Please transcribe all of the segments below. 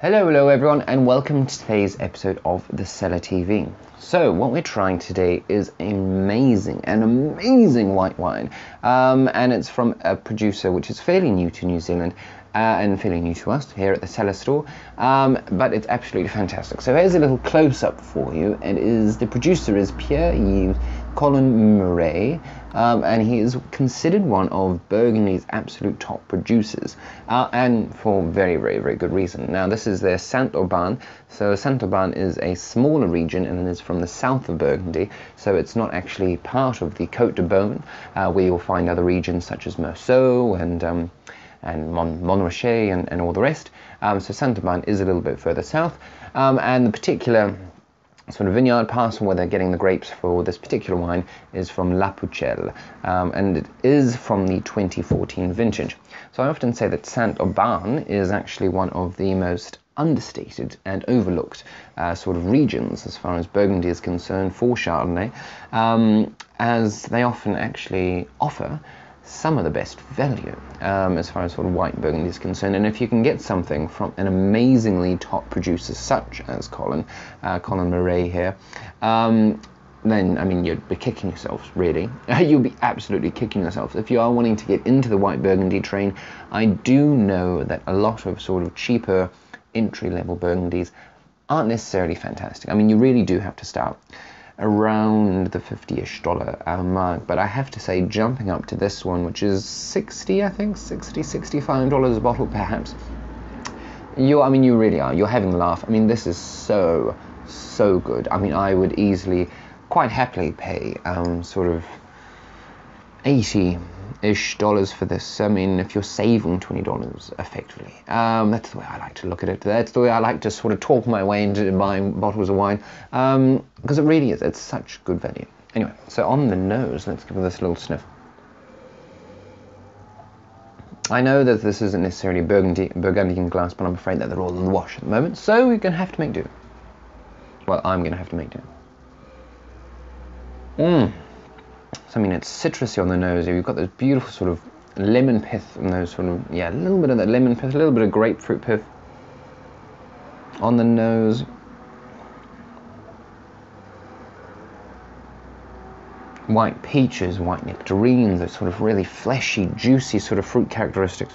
Hello everyone, and welcome to today's episode of the Cellar TV. So what we're trying today is an amazing white wine, and it's from a producer which is fairly new to New Zealand and fairly new to us here at the Cellar store, but it's absolutely fantastic. So here's a little close-up for you. The producer is Pierre Yves Colin Morey, and he is considered one of Burgundy's absolute top producers, and for very good reason. Now this is their Saint-Aubin. So Saint-Aubin is a smaller region and it is from the south of Burgundy, so it's not actually part of the Côte d'Aubin, where you'll find other regions such as Meursault and Montrachet and all the rest. So Saint-Aubin is a little bit further south, and the particular sort of vineyard parcel where they're getting the grapes for this particular wine is from La Pucelle, and it is from the 2014 vintage. So I often say that Saint-Aubin is actually one of the most understated and overlooked sort of regions as far as Burgundy is concerned for Chardonnay, as they often actually offer some of the best value as far as sort of white Burgundy is concerned. And if you can get something from an amazingly top producer such as Colin Morey here, then I mean you'd be kicking yourself, really. You'll be absolutely kicking yourself. If you are wanting to get into the white Burgundy train, I do know that a lot of sort of cheaper entry-level Burgundies aren't necessarily fantastic. I mean, you really do have to start around the $50-ish mark, but I have to say, jumping up to this one, which is $65 a bottle perhaps, you really are, you're having a laugh. I mean, this is so good. I mean, I would easily, quite happily pay sort of $80-ish for this. I mean, if you're saving $20 effectively, that's the way I like to look at it. That's the way I like to sort of talk my way into buying bottles of wine, because it really is. It's such good value. Anyway, so on the nose, let's give this a little sniff. I know that this isn't necessarily Burgundian glass, but I'm afraid that they're all in the wash at the moment, so we're going to have to make do. Well, I'm going to have to make do. So I mean, it's citrusy on the nose. You've got this beautiful sort of lemon pith and those sort of, yeah, a little bit of that lemon pith, a little bit of grapefruit pith on the nose. White peaches, white nectarines, those sort of really fleshy, juicy sort of fruit characteristics.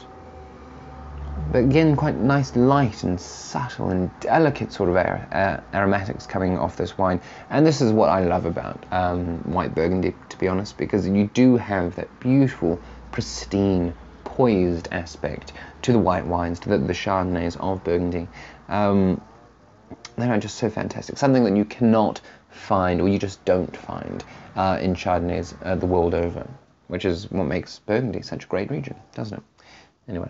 But again, quite nice, light and subtle and delicate sort of aromatics coming off this wine. And this is what I love about white Burgundy, to be honest, because you do have that beautiful, pristine, poised aspect to the white wines, to the Chardonnays of Burgundy. They are just so fantastic. Something that you cannot find, or you just don't find, in Chardonnays the world over, which is what makes Burgundy such a great region, doesn't it? Anyway.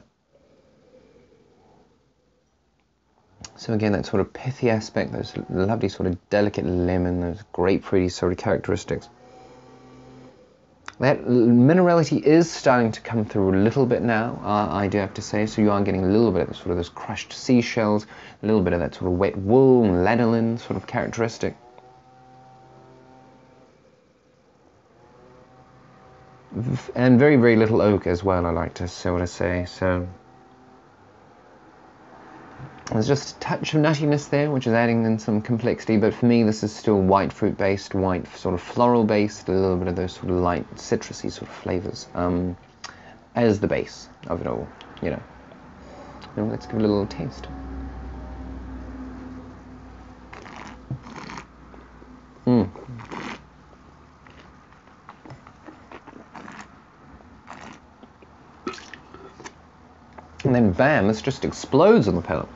So again, that sort of pithy aspect, those lovely sort of delicate lemon, those grapefruity sort of characteristics. That minerality is starting to come through a little bit now, I do have to say. So you are getting a little bit of sort of those crushed seashells, a little bit of that sort of wet wool and lanolin sort of characteristic. And very little oak as well, I like to sort of say. So there's just a touch of nuttiness there, which is adding in some complexity, but for me this is still white fruit based, white sort of floral based, a little bit of those sort of light citrusy sort of flavours as the base of it all, you know. Now let's give it a little taste. And then bam, this just explodes on the palate.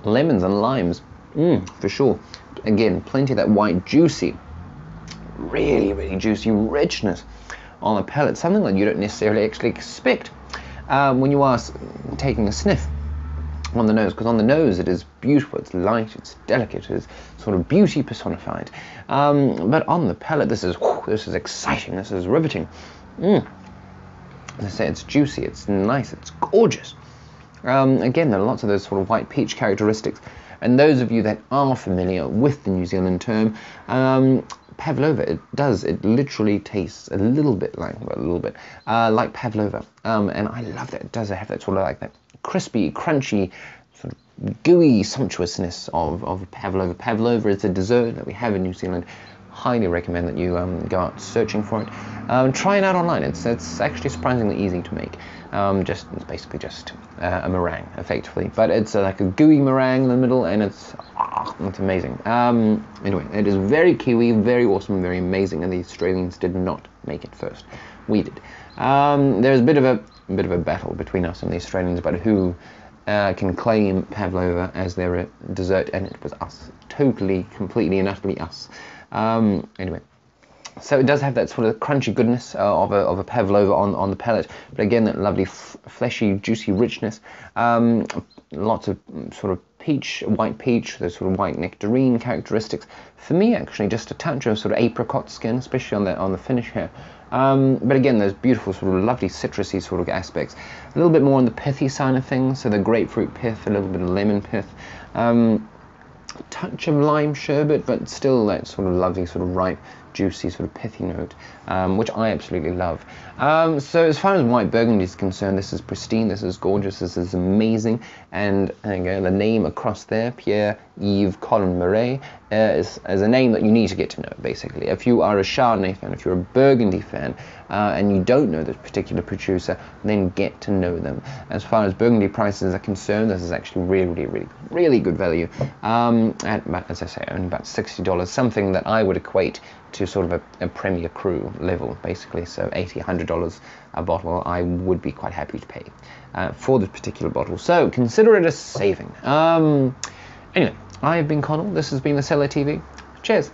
Lemons and limes, for sure. Again, plenty of that white, juicy, really juicy richness on the palate. Something that you don't necessarily actually expect when you are taking a sniff on the nose, because on the nose it is beautiful, it's light, it's delicate, it's sort of beauty personified. But on the palate, this is exciting, this is riveting. As I say, it's juicy, it's nice, it's gorgeous. Again, there are lots of those sort of white peach characteristics, and those of you that are familiar with the New Zealand term, pavlova, it literally tastes a little bit like pavlova, and I love that. It does have that sort of like that crispy, crunchy, sort of gooey sumptuousness of pavlova. Pavlova is a dessert that we have in New Zealand. Highly recommend that you go out searching for it. Try it out online. It's actually surprisingly easy to make. It's basically just a meringue, effectively, but it's like a gooey meringue in the middle, and it's amazing. Anyway, it is very Kiwi, very awesome, very amazing, and the Australians did not make it first. We did. There's a bit of a battle between us and the Australians about who can claim pavlova as their dessert, and it was us. Totally, completely, and utterly us. Anyway, so it does have that sort of crunchy goodness of a pavlova on the palate, but again, that lovely fleshy, juicy richness. Lots of sort of white peach, those sort of white nectarine characteristics. For me, actually, just a touch of sort of apricot skin, especially on the finish here. But again, those beautiful sort of lovely citrusy sort of aspects. A little bit more on the pithy side of things, so the grapefruit pith, a little bit of lemon pith. Touch of lime sherbet, but still that sort of lovely, sort of ripe, juicy, sort of pithy note, which I absolutely love. So as far as white Burgundy is concerned, this is pristine, this is gorgeous, this is amazing, and again, the name across there, Pierre Yves Colin Morey, is a name that you need to get to know, basically. If you are a Chardonnay fan, if you're a Burgundy fan, and you don't know this particular producer, then get to know them. As far as Burgundy prices are concerned, this is actually really good value, at about, as I say, only about $60, something that I would equate to sort of a Premier Cru level, basically. So $80, $100 a bottle, I would be quite happy to pay for this particular bottle. So consider it a saving. Anyway, I've been Connal. This has been the Cellar TV. Cheers.